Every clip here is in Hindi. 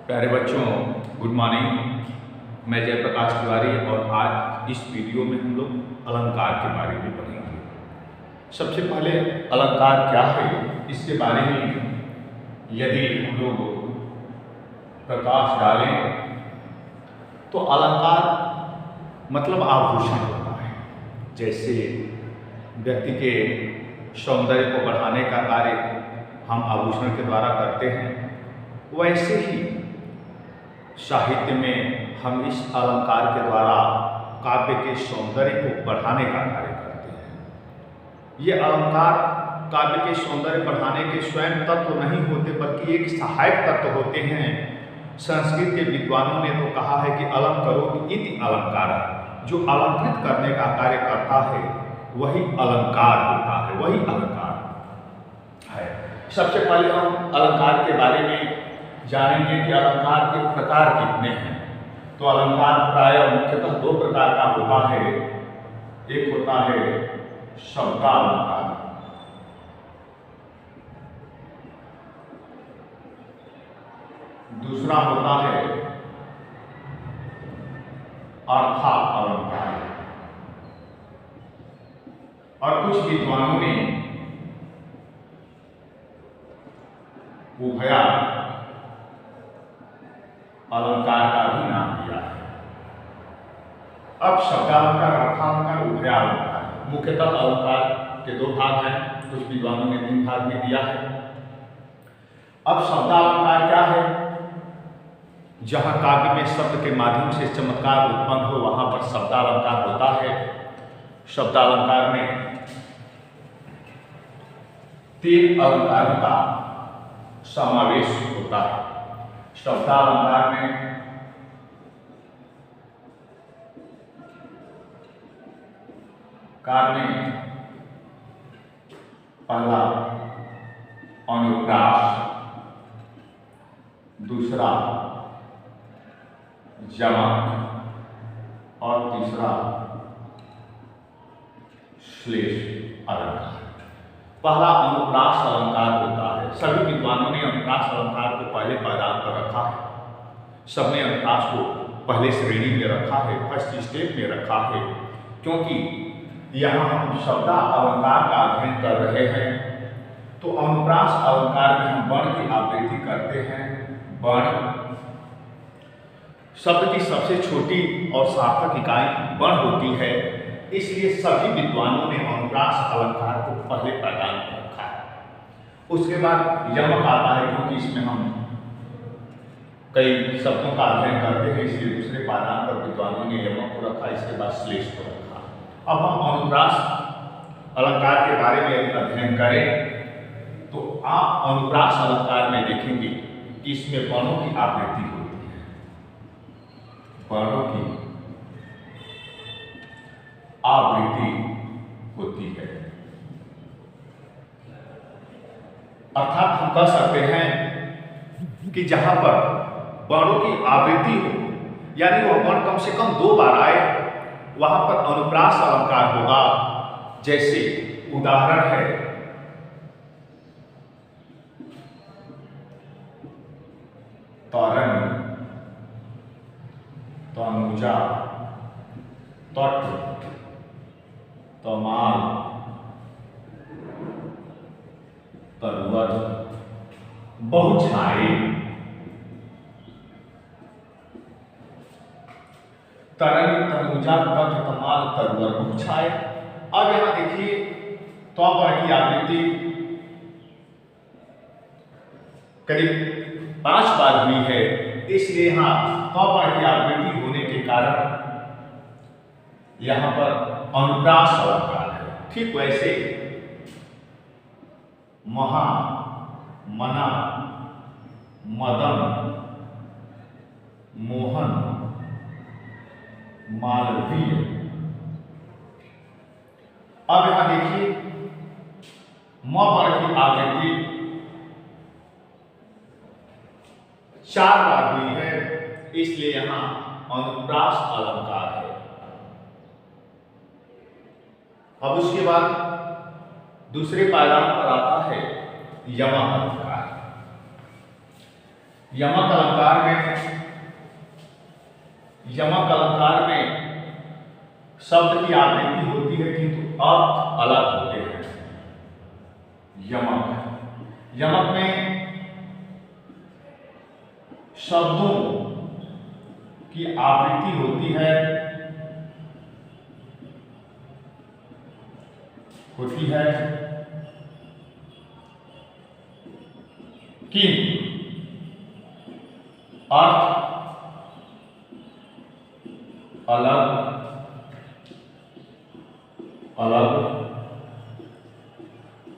प्यारे बच्चों, गुड मॉर्निंग। मैं जयप्रकाश तिवारी और आज इस वीडियो में हम लोग अलंकार के बारे में पढ़ेंगे। सबसे पहले अलंकार क्या है इसके बारे में यदि हम लोग प्रकाश डालें तो अलंकार मतलब आभूषण होता है। जैसे व्यक्ति के सौंदर्य को बढ़ाने का कार्य हम आभूषण के द्वारा करते हैं, वैसे ही साहित्य में हम इस अलंकार के द्वारा काव्य के सौंदर्य को बढ़ाने का कार्य करते हैं। ये अलंकार काव्य के सौंदर्य बढ़ाने के स्वयं तत्व नहीं होते, बल्कि एक सहायक तत्व होते हैं। संस्कृत के विद्वानों ने तो कहा है कि अलंकरोति इति अलंकार, जो अलंकृत करने का कार्य करता है वही अलंकार होता है, वही अलंकार है। सबसे पहले हम अलंकार के बारे में जानेंगे कि अलंकार के प्रकार कितने हैं। तो अलंकार प्रायः मुख्यतः दो प्रकार का होता है। एक होता है शब्दालंकार, दूसरा होता है अर्थालंकार। और कुछ विद्वानों ने उभया अलंकार का भी नाम दिया है। अब शब्दालंकार, अर्थालंकार, उभयालंकार, मुख्यतः अलंकार के दो भाग हैं, कुछ विद्वानों ने 3 भाग में दिया है। अब शब्दालंकार क्या है? जहां काव्य में शब्द के माध्यम से चमत्कार उत्पन्न हो वहां पर शब्दालंकार होता है। शब्दालंकार में 3 अलंकारों का समावेश होता है। शब्दालंकार में काव्य में पहला अनुप्रास, दूसरा यमक और तीसरा श्लेष अलंकार। पहला अनुप्रास अलंकार होता है। सभी विद्वानों ने अनुप्रास अलंकार को पहले पायदान पर रखा है। सबने अनुप्रास को पहले श्रेणी में रखा है, फर्स्ट स्टेप में रखा है, क्योंकि यहाँ हम शब्दा अलंकार का अध्ययन कर रहे हैं। तो अनुप्रास अलंकार में हम वर्ण की आवृत्ति करते हैं। वर्ण शब्द की सबसे छोटी और सार्थक इकाई वर्ण होती है, इसलिए सभी विद्वानों ने अनुप्रास अलंकार को पहले पायदान पर रखा है। उसके बाद यमक आता है, क्योंकि इसमें हम कई शब्दों का अध्ययन करते हैं, इसलिए दूसरे पायदान पर विद्वानों ने यमक को रखा। इसके बाद श्लेष को रखा। अब हम अनुप्रास अलंकार के बारे में यदि अध्ययन करें तो आप अनुप्रास अलंकार में देखेंगे कि इसमें वर्णों की आवृत्ति होती है। वर्णों की आवृत्ति होती है, अर्थात हम कह सकते हैं कि जहां पर वर्णों की आवृत्ति हो, यानी वह वर्ण कम से कम 2 बार आए, वहां पर अनुप्रास अलंकार होगा। जैसे उदाहरण है तरंग, तनुजा, तट, तमाल, तरवर, बहुछाये। तरंग, तनुजा, तट, तमाल, तरवर, बहुछाये। अब यहां देखिए त्वपर की आवृत्ति करीब 5 बार हुई है, इसलिए यहां त्वपर की आवृत्ति होने के कारण यहां पर अनुप्रास अलंकार है। ठीक वैसे महा, मना, मदन, मोहन, मालवीय। अब यहां देखिए म पर की आवृत्ति 4 बार हुई है, इसलिए यहां अनुप्रास अलंकार है। अब उसके बाद दूसरे पायदान पर आता है यमक अलंकार। यमक अलंकार में शब्द की आवृत्ति होती है किंतु अर्थ अलग होते हैं। यमक में शब्दों की आवृत्ति होती है कि अर्थ अलग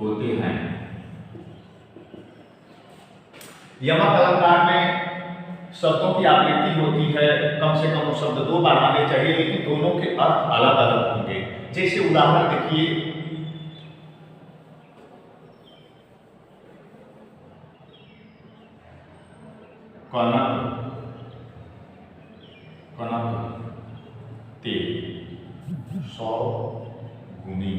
होते हैं। यमक अलंकार में शब्दों की आवृत्ति होती है, कम से कम वो शब्द 2 बार आने चाहिए, लेकिन दोनों के अर्थ अलग अलग होंगे। जैसे उदाहरण देखिए, कनक ते 100 गुनी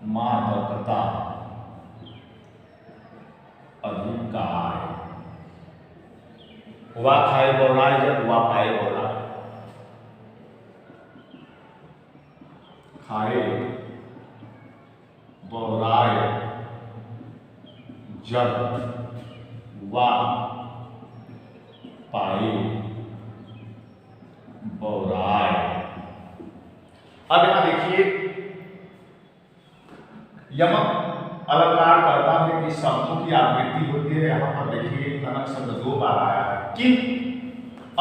मादकता अधिकार। हुआ खाए बोलाए जब हुआ पाए बोला, खाए बोलाए जब हुआ पाए बोलाए। अब यहां देखिए, यमक अलंकार कहता है कि शब्दों की आवृत्ति होती है। यहां पर देखिए कनक शब्द 2 बार आया है, किंतु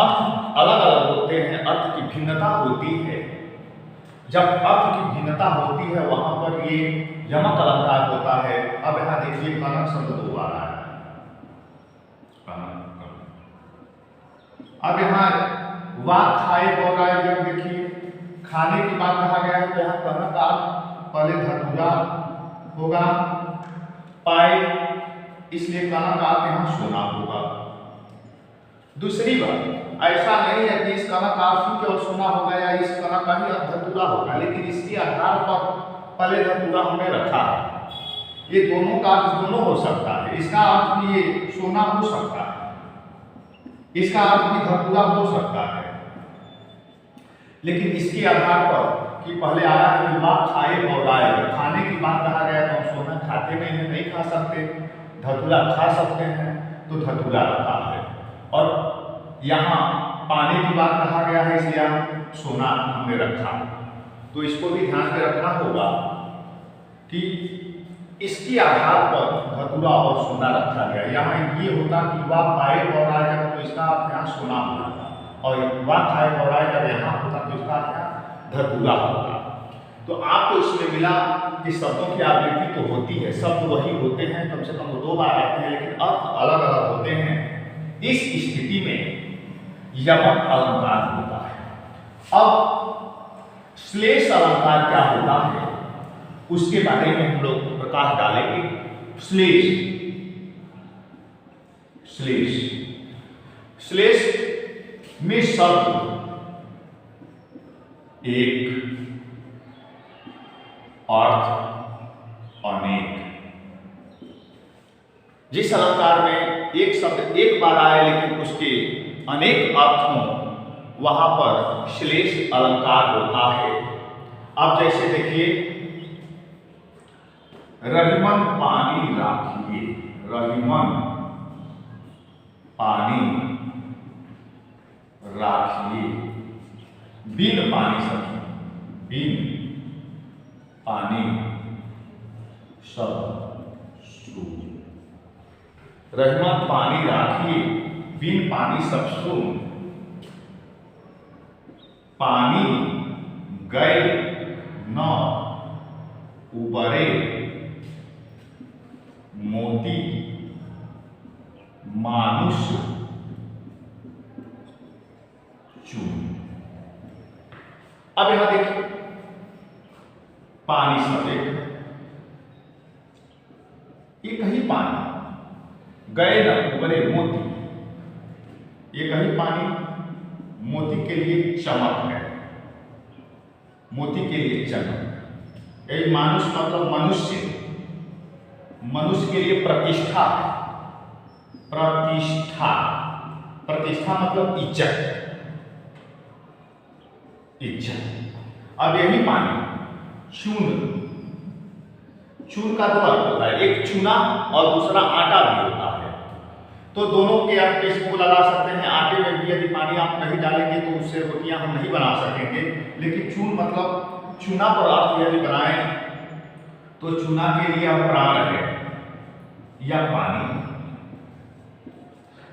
अर्थ अलग अलग होते हैं, अर्थ की भिन्नता होती है। जब अर्थ की भिन्नता होती है वहां पर ये यमक अलंकार होता है। अब यहां देखिए कनक शब्द 2 बार आया है, अब यहाँ वाह खाए बोलाए जब देखिए खाने की बात कहा गया है तो यहाँ कनक का पहले धतूरा होगा, पाए इसलिए कनक का यहाँ सोना होगा। दूसरी बात, ऐसा नहीं है कि इस कनक का केवल सोना होगा या इस कनक का ही धतूरा होगा, लेकिन इसके आधार पर पहले धतूरा हमने रखा है। ये दोनों का अर्थ दोनों हो सकता है, इसका अर्थ भी ये सोना हो सकता है, इसका अर्थ भी धतूरा हो सकता है, लेकिन इसके आधार पर कि पहले आया है कि वाह खाए बोलाए, खाने की बात कहा गया तो हम सोना खाते नहीं खा सकते, धतूरा खा सकते हैं, तो धतूरा रखा है। और यहाँ पानी की बात कहा गया है इसलिए सोना हमने रखा। तो इसको भी ध्यान में रखना होगा कि इसके आधार पर धतूरा और सोना रखा गया। यहाँ ये होता कि वाह खाए बोलाए जब तो इसका अर्थ यहाँ सोना होता, और वाह खाए बोलाए जब यहाँ होता तो इसका अर्थ यहाँ धतूरा होता। तो आपको इसमें मिला कि शब्दों की आवृत्ति तो होती है, शब्द वही होते हैं, कम से कम 2 बार आते हैं, लेकिन अर्थ अलग अलग होते हैं। इस स्थिति में यमक अलंकार होता है। अब श्लेष अलंकार क्या होता है उसके बारे में हम लोग प्रकाश डालेंगे। श्लेष में शब्द एक, अर्थ अनेक। जिस अलंकार में एक शब्द एक बार आए लेकिन उसके अनेक अर्थ हों वहां पर श्लेष अलंकार होता है। अब जैसे देखिए, रहीमन पानी राखिए, रहीमन पानी राखिए, बिन पानी सखी, बिन पानी सब सून। रहीमन पानी राखिए, बिन पानी सब सून। पानी गए न उबरे, मोती मानुष चून। अब यहां देखिए, पानी सफेद, ये कहीं पानी, गए न उबरे मोती, ये कहीं पानी, मोती के लिए चमक है, मोती के लिए चमक। यही मानुष मतलब मनुष्य, मनुष्य के लिए प्रतिष्ठा है। प्रतिष्ठा, प्रतिष्ठा मतलब इज्जत, इज्जत। अब यही पानी चून, चून का दो अर्थ होता है, एक चूना और दूसरा आटा भी होता है। तो दोनों के आप इसको लगा सकते हैं। आटे में भी यदि पानी आप नहीं डालेंगे तो उससे रोटियां हम नहीं बना सकेंगे, लेकिन चून मतलब चूना पर अर्थ यदि बनाएं तो चूना के लिए हम प्राण है या पानी।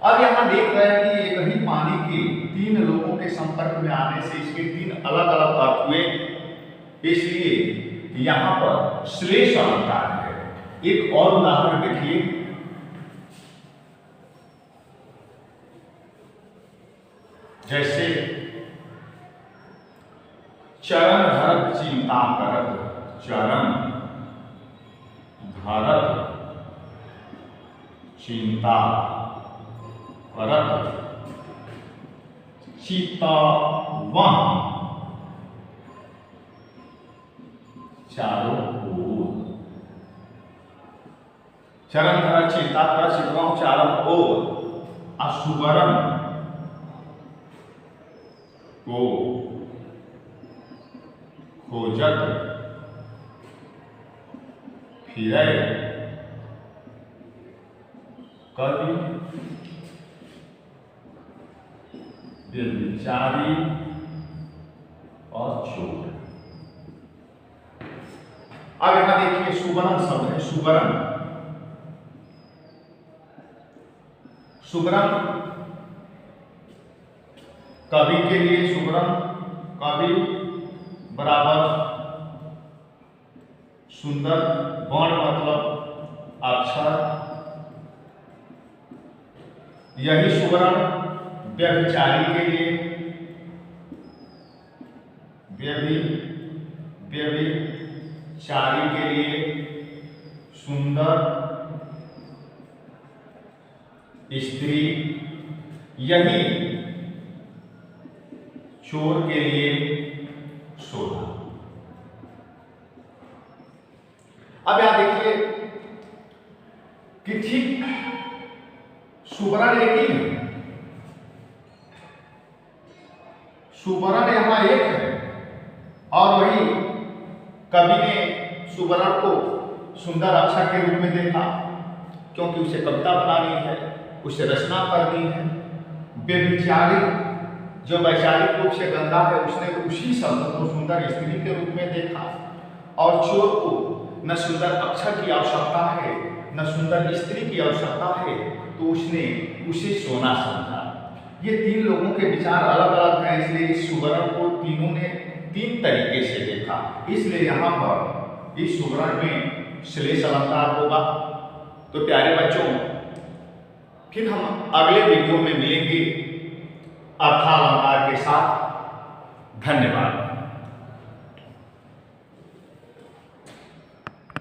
अब यहां देख रहे हैं कि एक ही पानी के तीन लोगों के संपर्क में आने से इसके तीन अलग अलग अर्थ हुए, इसलिए यहां पर श्लेष अलंकार है। एक और उदाहरण देखिए, जैसे चरण धरत चिंता करत, चरण धरत चिंता करत चितवन चारों ओर। चरण धरत चिंता करत चितवन चारों ओर। असुवरण को खोजत फिरे कवि व्यभिचारी और चोर। अब यहां देखिए सुवर्ण शब्द है, सुवर्ण। सुवर्ण कवि के लिए सुवर्ण, कवि बराबर सुंदर, वर्ण मतलब अक्षर। यही सुवर्ण व्यभिचारी के लिए, व्यभिचारी के लिए सुंदर स्त्री। यही चोर के लिए सोना। अब यहां देखिए कि ठीक सुवर्ण एक ही है, सुवर्ण यहां एक है, और वही कवि ने सुवर्ण को सुंदर अक्षर के रूप में देखा, क्योंकि उसे कविता बनानी है, उसे रचना करनी है। व्यभिचारी जो वैचारिक रूप से गंदा है, उसने उसी शब्द को सुंदर स्त्री के रूप में देखा, और चोर को न सुंदर अक्षर की आवश्यकता है न सुंदर स्त्री की आवश्यकता है, तो उसने उसे सोना समझा। ये तीन लोगों के विचार अलग अलग हैं, इसलिए इस सुवर्ण को तीनों ने तीन तरीके से देखा, इसलिए यहाँ पर इस सुवर्ण में श्लेष अलंकार होगा। तो प्यारे बच्चों, फिर हम अगले वीडियो में मिलेंगे अर्थालंकार के साथ। धन्यवाद।